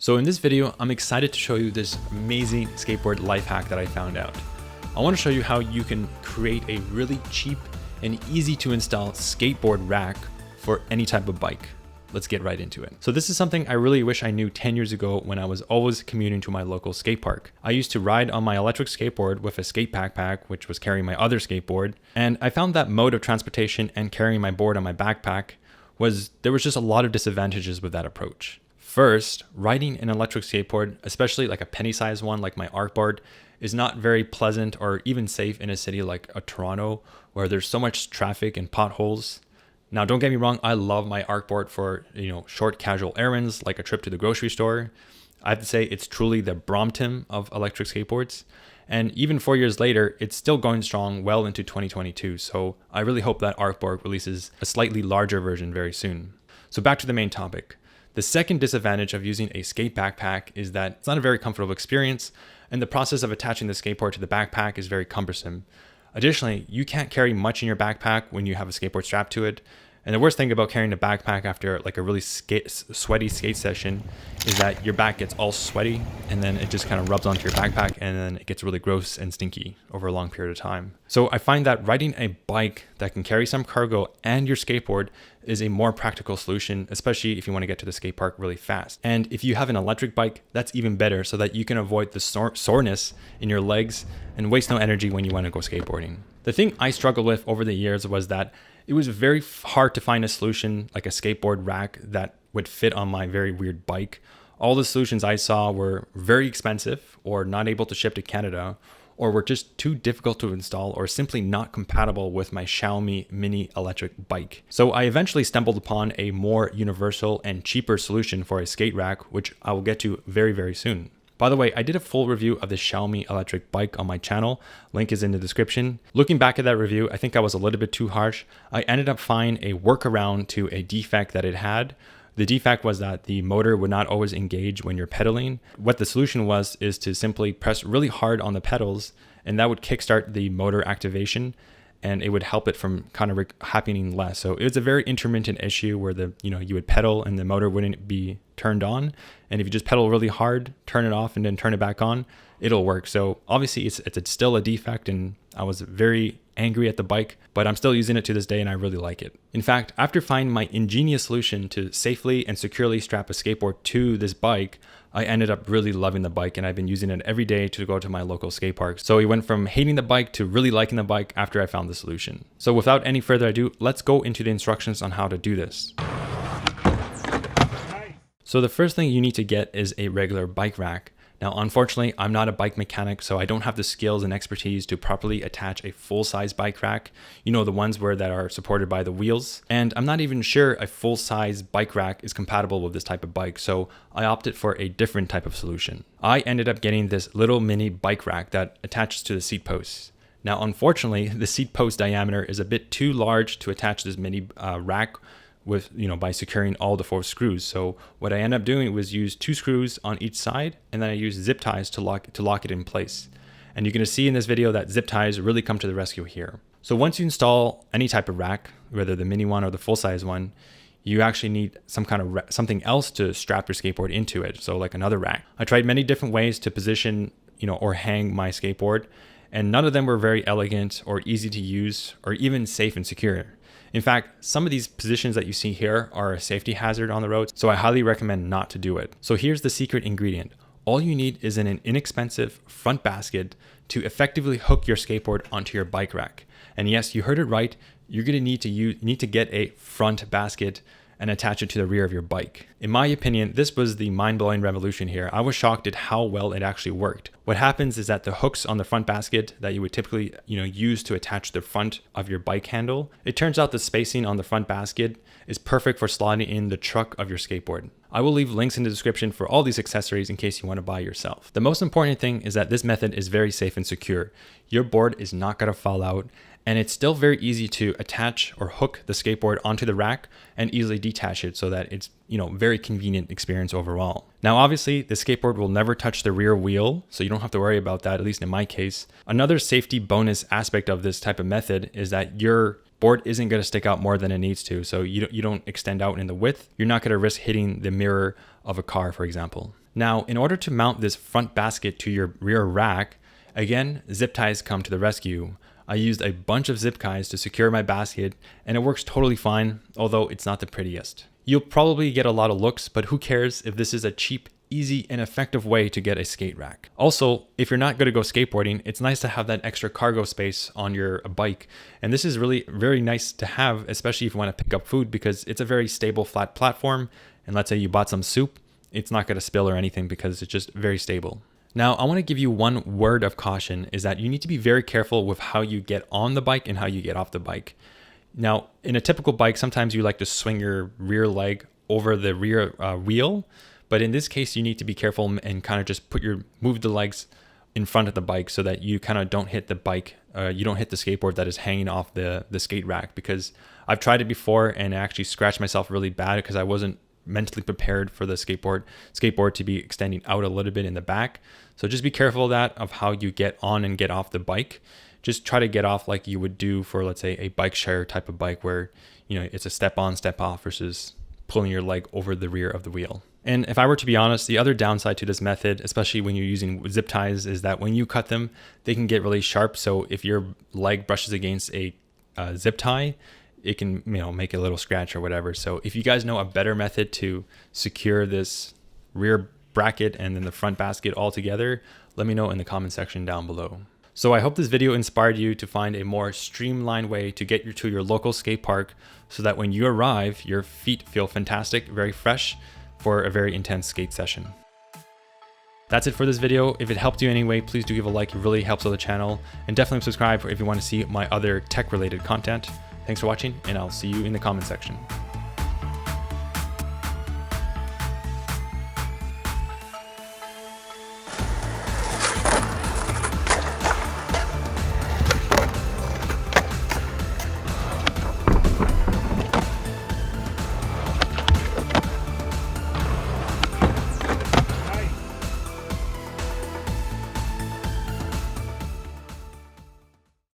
So in this video, I'm excited to show you this amazing skateboard life hack that I found out. I want to show you how you can create a really cheap and easy to install skateboard rack for any type of bike. Let's get right into it. So this is something I really wish I knew 10 years ago when I was always commuting to my local skate park. I used to ride on my electric skateboard with a skate backpack, which was carrying my other skateboard. And I found that mode of transportation and carrying my board on my backpack there was just a lot of disadvantages with that approach. First, riding an electric skateboard, especially like a penny-sized one like my arc board, is not very pleasant or even safe in a city like a Toronto where there's so much traffic and potholes. Now, don't get me wrong, I love my arc board for, short casual errands like a trip to the grocery store. I have to say it's truly the Brompton of electric skateboards. And even 4 years later, it's still going strong well into 2022. So I really hope that arc board releases a slightly larger version very soon. So back to the main topic. The second disadvantage of using a skate backpack is that it's not a very comfortable experience, and the process of attaching the skateboard to the backpack is very cumbersome. Additionally, you can't carry much in your backpack when you have a skateboard strapped to it. And the worst thing about carrying a backpack after like a really sweaty skate session is that your back gets all sweaty and then it just kind of rubs onto your backpack and then it gets really gross and stinky over a long period of time. So I find that riding a bike that can carry some cargo and your skateboard is a more practical solution, especially if you want to get to the skate park really fast. And if you have an electric bike, that's even better so that you can avoid the soreness in your legs and waste no energy when you want to go skateboarding. The thing I struggled with over the years was that it was very hard to find a solution like a skateboard rack that would fit on my very weird bike. All the solutions I saw were very expensive or not able to ship to Canada, or were just too difficult to install or simply not compatible with my Xiaomi mini electric bike. So I eventually stumbled upon a more universal and cheaper solution for a skate rack, which I will get to very, very soon. By the way, I did a full review of the Xiaomi electric bike on my channel. Link is in the description. Looking back at that review, I think I was a little bit too harsh. I ended up finding a workaround to a defect that it had. The defect was that the motor would not always engage when you're pedaling. What the solution was is to simply press really hard on the pedals, and that would kickstart the motor activation, and it would help it from kind of happening less. So it was a very intermittent issue where you would pedal and the motor wouldn't be turned on. And if you just pedal really hard, turn it off, and then turn it back on, it'll work. So obviously it's still a defect, and I was very angry at the bike, but I'm still using it to this day and I really like it. In fact, after finding my ingenious solution to safely and securely strap a skateboard to this bike, I ended up really loving the bike, and I've been using it every day to go to my local skate park. So we went from hating the bike to really liking the bike after I found the solution. So without any further ado, let's go into the instructions on how to do this. So the first thing you need to get is a regular bike rack. Now, unfortunately, I'm not a bike mechanic, so I don't have the skills and expertise to properly attach a full-size bike rack. The ones that are supported by the wheels. And I'm not even sure a full-size bike rack is compatible with this type of bike, so I opted for a different type of solution. I ended up getting this little mini bike rack that attaches to the seat posts. Now, unfortunately, the seat post diameter is a bit too large to attach this mini rack with, by securing all the 4 screws. So what I ended up doing was use 2 screws on each side, and then I used zip ties to lock it in place. And you're gonna see in this video that zip ties really come to the rescue here. So once you install any type of rack, whether the mini one or the full size one, you actually need some kind of something else to strap your skateboard into it. So like another rack. I tried many different ways to position, or hang my skateboard, and none of them were very elegant or easy to use or even safe and secure. In fact, some of these positions that you see here are a safety hazard on the road, so I highly recommend not to do it. So here's the secret ingredient. All you need is an inexpensive front basket to effectively hook your skateboard onto your bike rack. And yes, you heard it right. You're gonna need to get a front basket and attach it to the rear of your bike. In my opinion, this was the mind-blowing revolution here. I was shocked at how well it actually worked. What happens is that the hooks on the front basket that you would typically use to attach the front of your bike handle, it turns out the spacing on the front basket is perfect for slotting in the truck of your skateboard. I will leave links in the description for all these accessories in case you want to buy yourself. The most important thing is that this method is very safe and secure. Your board is not going to fall out, and it's still very easy to attach or hook the skateboard onto the rack and easily detach it so that it's, very convenient experience overall. Now, obviously, the skateboard will never touch the rear wheel, so you don't have to worry about that, at least in my case. Another safety bonus aspect of this type of method is that your board isn't going to stick out more than it needs to, so you don't extend out in the width. You're not going to risk hitting the mirror of a car, for example. Now, in order to mount this front basket to your rear rack, again, zip ties come to the rescue. I used a bunch of zip ties to secure my basket, and it works totally fine, although it's not the prettiest. You'll probably get a lot of looks, but who cares if this is a cheap, easy, and effective way to get a skate rack. Also, if you're not going to go skateboarding, it's nice to have that extra cargo space on your bike. And this is really very nice to have, especially if you want to pick up food, because it's a very stable, flat platform. And let's say you bought some soup, it's not going to spill or anything because it's just very stable. Now, I want to give you one word of caution, is that you need to be very careful with how you get on the bike and how you get off the bike. Now, in a typical bike, sometimes you like to swing your rear leg over the rear wheel. But in this case, you need to be careful and kind of just move the legs in front of the bike so that you kind of don't hit the bike, you don't hit the skateboard that is hanging off the skate rack, because I've tried it before and I actually scratched myself really bad because I wasn't mentally prepared for the skateboard to be extending out a little bit in the back. So just be careful of how you get on and get off the bike. Just try to get off like you would do for, let's say, a bike share type of bike where, it's a step on, step off versus pulling your leg over the rear of the wheel. And if I were to be honest, the other downside to this method, especially when you're using zip ties, is that when you cut them, they can get really sharp. So if your leg brushes against a zip tie, it can make a little scratch or whatever. So if you guys know a better method to secure this rear bracket and then the front basket all together, let me know in the comment section down below. So I hope this video inspired you to find a more streamlined way to get you to your local skate park so that when you arrive, your feet feel fantastic, very fresh, for a very intense skate session. That's it for this video. If it helped you anyway, please do give a like. It really helps on the channel, and definitely subscribe if you want to see my other tech related content. Thanks for watching, and I'll see you in the comment section.